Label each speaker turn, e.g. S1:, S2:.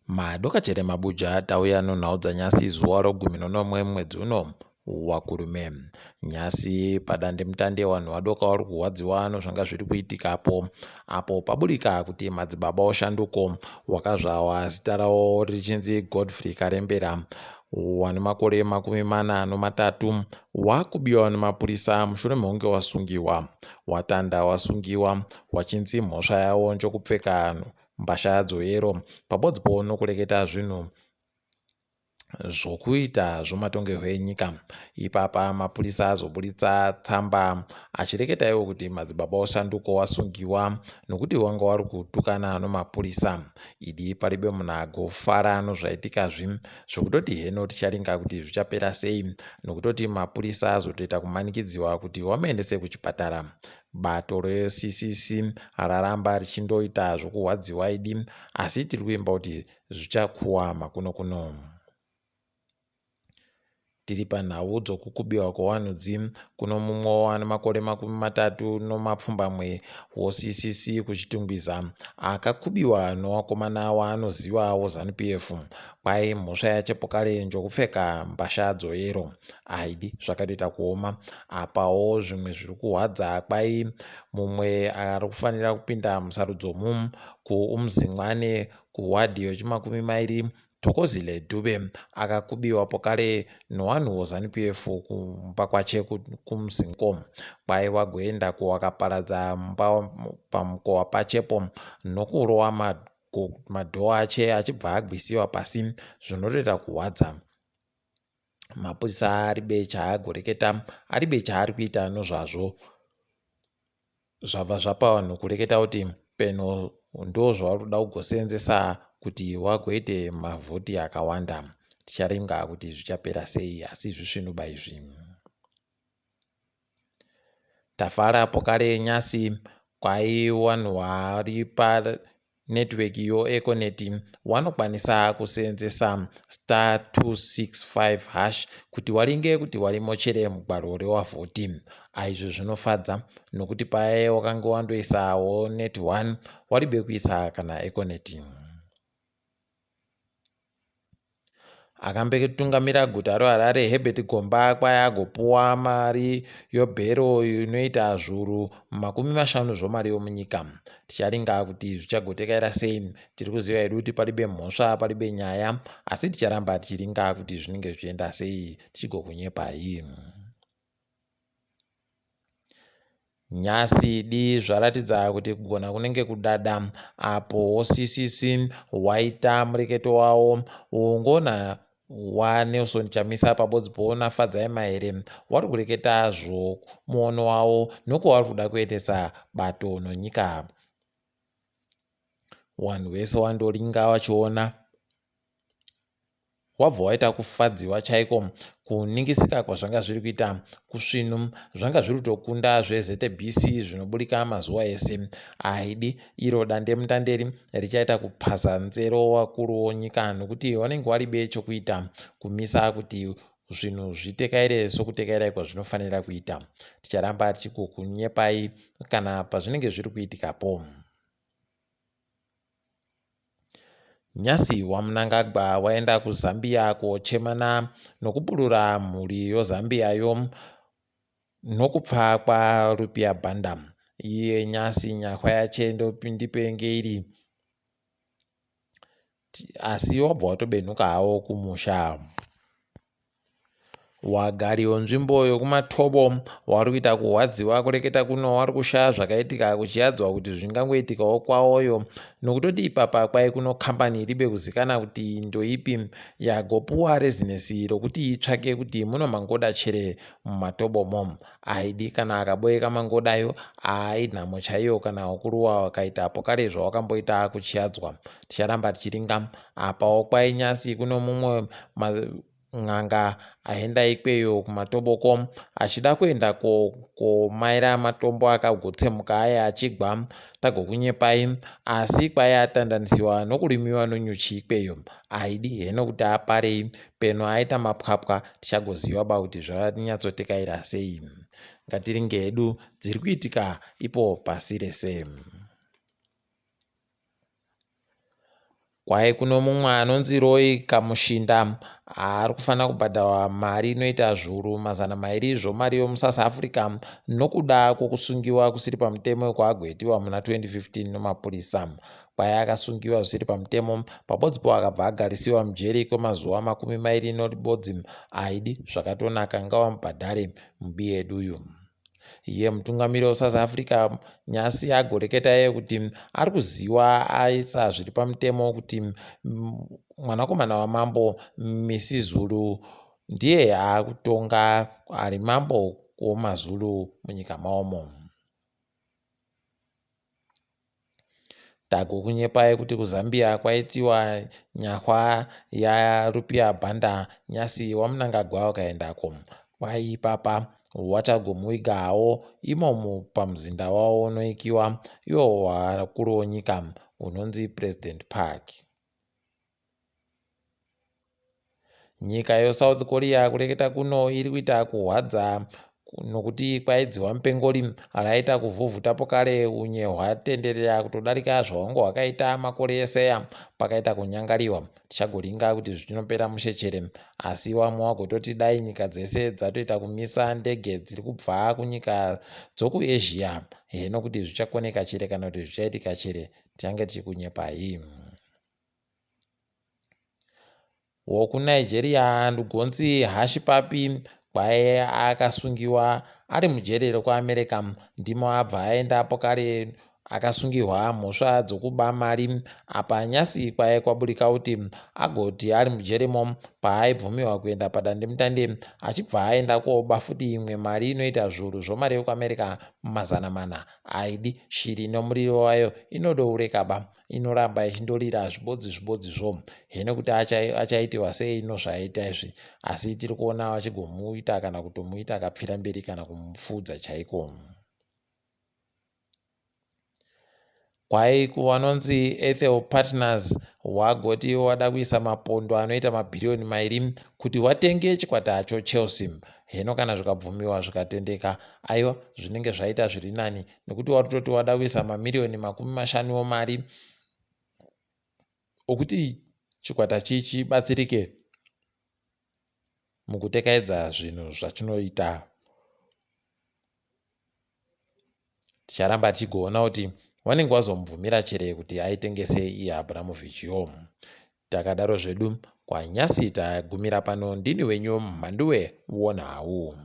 S1: Madokachere mabuja tauya nonhau dzanyasi zuva rogumi nonomwe mwedzi uno waKurume. Nyasi padandemutande vanhu vadoka vari kurwadziwa nozvanga zviri kuitikapo apo paburika kuti Madzibaba Veshanduko wakazvawa zita rawo richinzi Godfrey Karembera wane makore 43 wakubiwa nomapurisa mushure mekunge wasungiwa. Watanda wasungiwa wachinzi mhosva yawo ndokupfeka mbasha dzoyero pabodzi nokureketa zvinhu zvokuita zvomatongerwo enyika. Ipapa mapurisa azoburitsa tsamba achireketa iwo kuti Madzibaba Veshanduko wasungiwa nokuti wanga wari kutukana nomapurisa. Idi paribe munhu agofara nozvaitika zvokutoti heno ticharinga kuti zvichapera sei nokutoti mapurisa azotoita kumanikidziwa kuti wamuendese kuchipatara. Bato reCCC raramba richindoita zvokurwadziwa idi asi tiri kuimba kuti zvichakuwa makunokuno. Tiri panhau dzokukubiwa kwewanhudzi kuno mumwe wane makore 30 woCCC kuchitungwiza akakubiwa nowakomana waanoziva woZANU-PF. Kwai mhosva yacho pokare ndokupfeka mbasha dzoyero. Aidi zvakatoita kuoma apawo zvimwe zviri kurwadza. Kwai mumwe ari kufanira kupinda musarudzomu kuUmzimwane kuwadhi yechi20 Thokozile Dube akakubiwa pokare nowanhu woZANU-PF kumba kwache kuMzingo. Kwai wagoenda kuwakaparadza pamukova pachepo nokurova madhoo ache achibva agwisiwa pasi zvinotoita kurwadza. Mapurisa aribe chaagoreketa, aribe chaari kuita nozvazvo. Zvabva zvapa vanhu kureketa kuti peno ndo zvavari kuda kugoseenzesa kuti wagoite mavhoti akawanda. Ticharinga kuti zvichapera sei asi zvisvinuba izvi. Tafara pokare nyasi kwai vanhu vari panetwork yoEconet vanokwanisa kuseenzesa *265# kuti waringe kuti warimochere mugwaro rewavhoti. Aizvo zvinofadza nokuti paya wakanga wandoisawo net1 waribe kuisa kana Econet. Akambetungamira guta reHarare Herbert Gomba kwai agopuwa mari yobhero inoita zviuru 50 zvomari yomunyika. Ticharinga kuti zvichagotekera sei. Tiri kuziva hedu kuti paribe mhosva paribe nyaya asi ticharamba tichiringa kuti zvinenge zvichienda sei tichigokunyepai. Nyasi di zvaratidza kuti kugona kunenge kudada apo CCC waita mureketo wawo ungona waNelson Chamisa pabodzi nafadzai mahere wari kureketa muono wawo nokuvari kuda kuendesa bato nonyika. Vanhu vese wandoringa vachiona wabva waita kufadziwa chaiko kuningisika kwazvanga zviri kuita kusvinu zvanga zviri kutokunda zveZBC zvinoburika mazuva ese. Aidi iro dandemutanderi richaita kupasa nzero wakuru wonyika nokuti wanenge waribe chokuita kumisa kuti zvinhu zvitekaire sokutekaira kwazvinofanira kuita. Ticharamba tichikukunyepai kana pazvinenge zviri kuitikapo. Nyasi waMnangagwa waenda kuZambia kochemana nokupurura mhuri yoZambiayo nokupfa kwaRupia Banda. Iye Nyasi nyahwa yache ndipenge iri asi wabva watobenuka hawo kumusha. Wagari wenzvimbo yokumatobo wari kuita kurwadziwa kureketa kuno wari kushaya zvakaitika kuchiadzwa kuti zvingangoitikawo kwawoyo nokutoti ipapa kwai kuno kambani iribe kuzikana kuti ndoipi yagopuwa rezinesi rokuti itsvake kuti muno mangoda chere mumatobomo. Aidi kana akaboeka mangodayo ainhamo chaiyo kana wakuruwa wakaita pokare zvawakamboita kuchiadzwa. Ticharamba tichiringa apawo kwai Nyasi kuno mumwe n'anga aenda ikweyo kumatoboko achida kuenda komaira matombo akagotsemuka aya achigwa tagokunyepai asi kwai atandanisiwa nokurimiwa nonyuchi ikweyo. Aidi heno kuti aparei peno aita mapwapwa tichagoziva kuti zvaranyatsotekaira sei. Ngatiringe hedu dziri kuitika ipo pasi rese. Kwai kuno mumwe anonzi Roy Kamushinda ari kufanira kubhadharwa mari inoita zviuru 200 zvomari yomuSouth Africa nokuda kwokusungiwa kusiri pamutemo kwaagwetiwa muna 2015 nomapurisa. Kwai akasungiwa zvisiri pamutemo pabodzipo akabva agarisiwa mujeri kwemazuva 20 noribodzi aidi zvakatonaka ngavamubhadhare mubiyeduyu. Iye mutungamiri weSouth Africa nyasi agoreketa iye kuti ari kuziva aisa zviri pamutemo kuti mwanakomana wamambo Misizulu ndiye akutonga ari mambo womazulu munyika maomo. Tagokunyepai kuti kuZambia kwaitiwa nyahwa yarupia bhanda nyasi wamunangagwa wakaendako. Kwai ipapa wachagomwigawo imomo pamuzinda wavo unoikiwa iwo wakuru wenyika unonzi President Park. Nyika yeSouth Korea kureketa kuno iri kuita kuhwadza nokuti kwaidziwa mupengori raita kuvhuvhutapo kare unye hwatenderera kutodarika zvahungu hwakaita makore eseya pakaita kunyangariwa. Tichagoringa kuti zvinopera mushechere, asi vamwe vagototi dai nyika dzese dzatoita kumisa ndege dziri kubva kunyika dzokuAsia heno kuti zvichakoneka chere kana kuti zvichaitika chere tichange tichikunyepai. WokuNigeria ndugonzi Hashipapi kwai akasungiwa ari mujeri rekuAmerica ndimo abva aendapo kare akasungirwa mhosva dzokuba mari. Apa nyasi kwai kwaburika kuti agoti ari mujerimo paaibvumirwa kuenda padandemutande achibva aenda koba futi imwe mari inoita zviuru zvomari yekuAmerica 400 aidi. Shiri nomuriro wayo inodoureka inoramba ichindorira zvibodzizvo heno kuti achaitiwa sei nozvaaita izvi, asi tiri kuona vachigomuita kana kutomuita akapfira mberi kana kumufudza chaiko. Kwai kuvanonzi Ethel Partners wagoti wada kuisa mapondo anoita mabhiriyoni 2 kuti watenge chikwata choChelsea. Heno kana zvikabvumiwa zvikatendeka, aiwa zvinenge zvaita zviri nani nekuti watoti wada kuisa mamiliyoni 50 womari okuti chikwata chibatsirike mukutekaedza zvinhu zvachinoita. Ticharamba tichigoona kuti vanenge vazomubvumira chere kuti aitengese iye Abramovich. Takadaro zvedu kwanyasi tagumira pano. Ndini wenyu muHarare WeNhau.